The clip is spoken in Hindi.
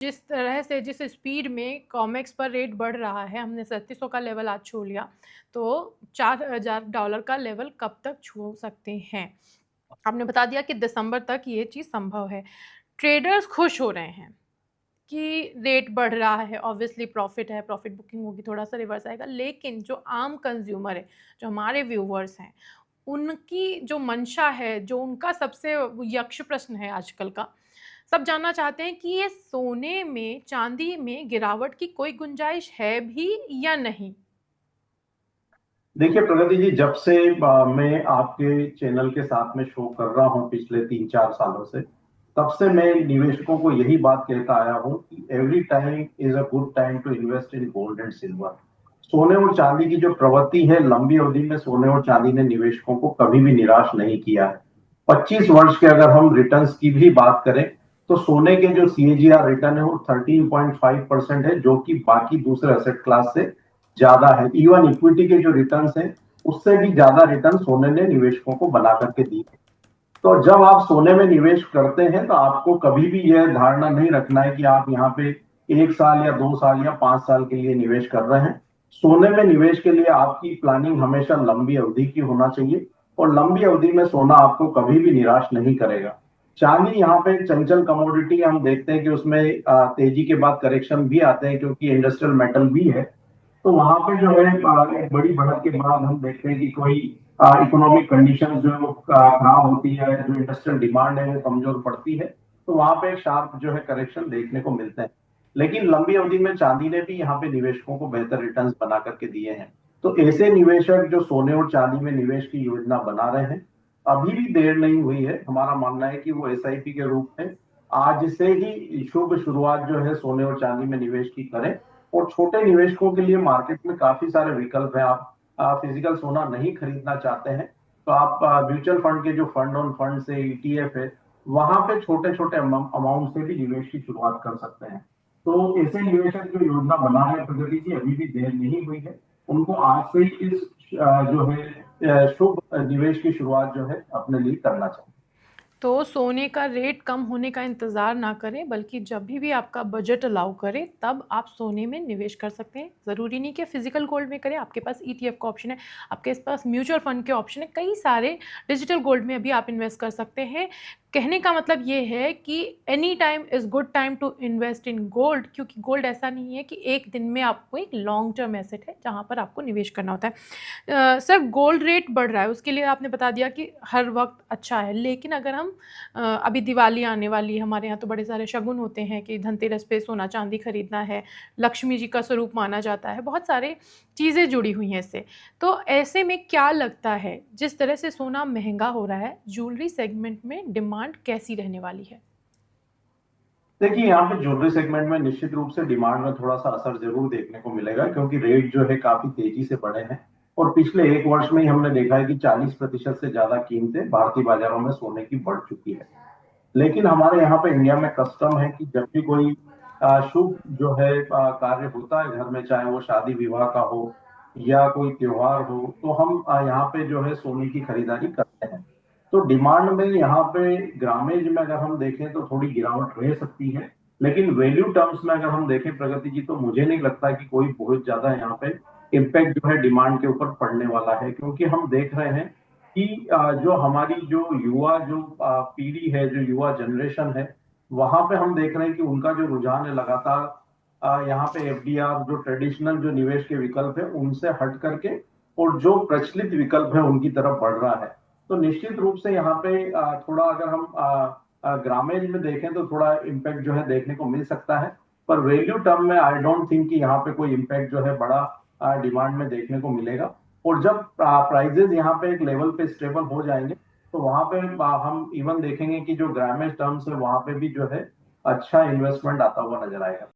जिस तरह से जिस स्पीड में कॉमेक्स पर रेट बढ़ रहा है, हमने 3700 का लेवल आज छू लिया, तो $4000 का लेवल कब तक छू सकते हैं? आपने बता दिया कि दिसंबर तक ये चीज़ संभव है। ट्रेडर्स खुश हो रहे हैं कि रेट बढ़ रहा है, ऑब्वियसली प्रॉफ़िट है, प्रॉफ़िट बुकिंग होगी, थोड़ा-सा रिवर्स आएगा। लेकिन जो आम कंज़्यूमर है, जो हमारे व्यूअर्स हैं, उनकी जो मंशा है, जो उनका सबसे यक्ष प्रश्न है आजकल का, सब जानना चाहते हैं कि ये सोने में, चाँदी में गिरावट की कोई गुंजाइश है भी या नहीं? देखिए प्रगति जी, जब से मैं आपके चैनल के साथ में शो कर रहा हूं पिछले 3-4 सालों से, तब से मैं निवेशकों को यही बात कहता आया हूं कि every time is a good time to invest in gold and silver. सोने और चांदी की जो प्रवृत्ति है, लंबी अवधि में सोने और चांदी ने निवेशकों को कभी भी निराश नहीं किया है। 25 वर्ष के अगर हम रिटर्न्स की भी बात करें, तो सोने के जो CAGR रिटर्न है वो 13.5% है, जो कि बाकी दूसरे असेट क्लास से ज्यादा है। इवन इक्विटी के जो रिटर्न्स हैं, उससे भी ज्यादा रिटर्न सोने ने निवेशकों को बना करके दी है। तो जब आप सोने में निवेश करते हैं, तो आपको कभी भी यह धारणा नहीं रखना है कि आप यहाँ पे 1 साल या 2 साल या 5 साल के लिए निवेश कर रहे हैं। सोने में निवेश के लिए आपकी प्लानिंग हमेशा लंबी अवधि की होना चाहिए, और लंबी अवधि में सोना आपको कभी भी निराश नहीं करेगा। चांदी यहाँ पे एक चंचल कमोडिटी, हम देखते हैं कि उसमें तेजी के बाद करेक्शन भी आते हैं, क्योंकि इंडस्ट्रियल मेटल भी है। तो वहां पे जो है एक बड़ी बढ़त के बाद हम देखते हैं कि कोई इकोनॉमिक कंडीशन जो खराब होती है, जो इंडस्ट्रियल डिमांड है वो कमजोर पड़ती है, तो वहां पे एक शार्प जो है करेक्शन देखने को मिलते हैं। लेकिन लंबी अवधि में चांदी ने भी यहाँ पे निवेशकों को बेहतर रिटर्न्स बना करके दिए हैं। तो ऐसे निवेशक जो सोने और चांदी में निवेश की योजना बना रहे हैं, अभी भी देर नहीं हुई है। हमारा मानना है कि वो SIP के रूप में आज से ही शुभ शुरुआत जो है सोने और चांदी में निवेश की करें। और छोटे निवेशकों के लिए मार्केट में काफी सारे विकल्प हैं। आप फिजिकल सोना नहीं खरीदना चाहते हैं, तो आप म्यूचुअल फंड के जो फंड ऑन फंड से ETF है, वहां पे छोटे छोटे अमाउंट से भी निवेश की शुरुआत कर सकते हैं। तो ऐसे निवेशक जो योजना बना रहे हैं प्रगति जी, अभी भी देर नहीं हुई है। उनको आज से ही इस जो है शुभ निवेश की शुरुआत जो है अपने लिए करना चाहिए। तो सोने का रेट कम होने का इंतज़ार ना करें, बल्कि जब भी आपका बजट अलाउ करे, तब आप सोने में निवेश कर सकते हैं। ज़रूरी नहीं कि फिज़िकल गोल्ड में करें, आपके पास ETF का ऑप्शन है, आपके पास म्यूचुअल फंड के ऑप्शन है, कई सारे डिजिटल गोल्ड में भी आप इन्वेस्ट कर सकते हैं। कहने का मतलब ये है कि any time is good time to invest in gold, क्योंकि गोल्ड ऐसा नहीं है कि एक दिन में आपको एक लॉन्ग टर्म एसेट है, जहाँ पर आपको निवेश करना होता है। सर, गोल्ड रेट बढ़ रहा है, उसके लिए आपने बता दिया कि हर वक़्त अच्छा है, लेकिन अगर हम अभी दिवाली आने वाली है, हमारे यहाँ तो बड़े सारे शगुन होते हैं कि धनतेरस पे सोना-चांदी खरीदना है, लक्ष्मी जी का स्वरूप माना जाता है, बहुत सारे चीज़ें जुड़ी हुई हैं इससे। तो ऐसे में क्या लगता है, जिस तरह से सोना महँगा हो रहा है, ज्वेलरी सेगमेंट में डिमांड कैसी रहने वाली है? देखिए, यहाँ पे ज्वेलरी सेगमेंट में निश्चित रूप से डिमांड में थोड़ा सा असर जरूर देखने को मिलेगा, क्योंकि रेट जो है काफी तेजी से बढ़े हैं। और पिछले 1 वर्ष में ही हमने देखा है कि 40% से ज्यादा कीमतें भारतीय बाजारों में सोने की बढ़ चुकी है। लेकिन हमारे यहाँ पे इंडिया में कस्टम है कि जब भी कोई शुभ जो है कार्य होता है घर में, चाहे वो शादी विवाह का हो या कोई त्योहार हो, तो हम यहाँ पे जो है सोने की खरीदारी करते हैं। तो डिमांड में यहाँ पे ग्रामेज में अगर हम देखें तो थोड़ी गिरावट रह सकती है। लेकिन वैल्यू टर्म्स में अगर हम देखें प्रगति जी, तो मुझे नहीं लगता कि कोई बहुत ज्यादा यहाँ पे इम्पैक्ट जो है डिमांड के ऊपर पड़ने वाला है, क्योंकि हम देख रहे हैं कि जो हमारी जो युवा जो पीढ़ी है, जो युवा जनरेशन है, वहां पे हम देख रहे हैं कि उनका जो रुझान है लगातार यहाँ पे FDR, जो ट्रेडिशनल जो निवेश के विकल्प है, उनसे हट करके और जो प्रचलित विकल्प है उनकी तरफ बढ़ रहा है। तो निश्चित रूप से यहाँ पे थोड़ा अगर हम ग्रामीण में देखें तो थोड़ा इम्पैक्ट जो है देखने को मिल सकता है। पर वैल्यू टर्म में आई डोंट थिंक कि यहाँ पे कोई इम्पैक्ट जो है बड़ा डिमांड में देखने को मिलेगा। और जब प्राइजेस यहाँ पे एक लेवल पे स्टेबल हो जाएंगे, तो वहां पे हम इवन देखेंगे कि जो ग्रामेज टर्म्स है वहां पे भी जो है अच्छा इन्वेस्टमेंट आता हुआ नजर आएगा।